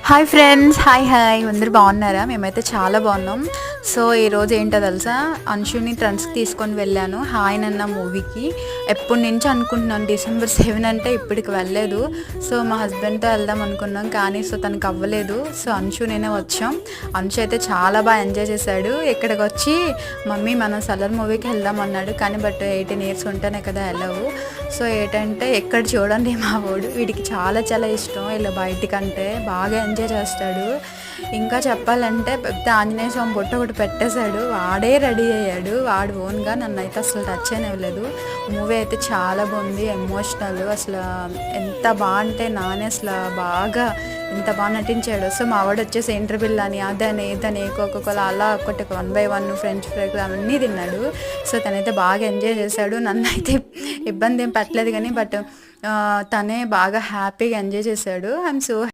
Hi friends, hi అందరు బాగున్నారా? మేమైతే చాలా బాగున్నాం. సో ఈరోజు ఏంటో తెలుసా, అంశుని ట్రెండ్స్కి తీసుకొని వెళ్ళాను హాయ్ నన్న మూవీకి. ఎప్పటి నుంచి అనుకుంటున్నాను, December 7 అంటే ఇప్పటికి వెళ్ళలేదు. సో మా హస్బెండ్తో వెళ్దాం అనుకున్నాం, కానీ తనకు అవ్వలేదు. సో అంశు నేనే వచ్చాం. అంశు అయితే చాలా బాగా ఎంజాయ్ చేశాడు. ఇక్కడికి వచ్చి మమ్మీ మనం సలర్ మూవీకి వెళ్దాం అన్నాడు, కానీ 18 years ఉంటేనే కదా వెళ్ళవు. సో ఏంటంటే ఎక్కడ చూడండి మా వాడు, వీడికి చాలా చాలా ఇష్టం ఇలా బయటికంటే, బాగా ఎంజాయ్ చేస్తాడు. ఇంకా చెప్పాలంటే పెద్ద ఆంజనేయ స్వామి బొట్టు ఒకటి పెట్టేశాడు, వాడే రెడీ అయ్యాడు వాడు ఓన్గా. నన్ను అయితే అసలు టచ్ అయినవ్వలేదు. మూవీ అయితే చాలా బాగుంది, ఎమోషనల్. అసలు ఎంత బాగుంటే నానే అసలు బాగా ఎంత బాగా నటించాడు. సో మా వాడు వచ్చేసి ఇంటర్వ్యూలు అని అదని ఇదని కోకోకోలా అలా ఒకటి 1 by 1 ఫ్రెంచ్ ఫ్రైస్ అవన్నీ తిన్నాడు. సో తనైతే బాగా ఎంజాయ్ చేశాడు. నన్ను అయితే ఇబ్బంది ఏం పెట్టలేదు, కానీ తనే బాగా హ్యాపీగా ఎంజాయ్ చేశాడు. I'm so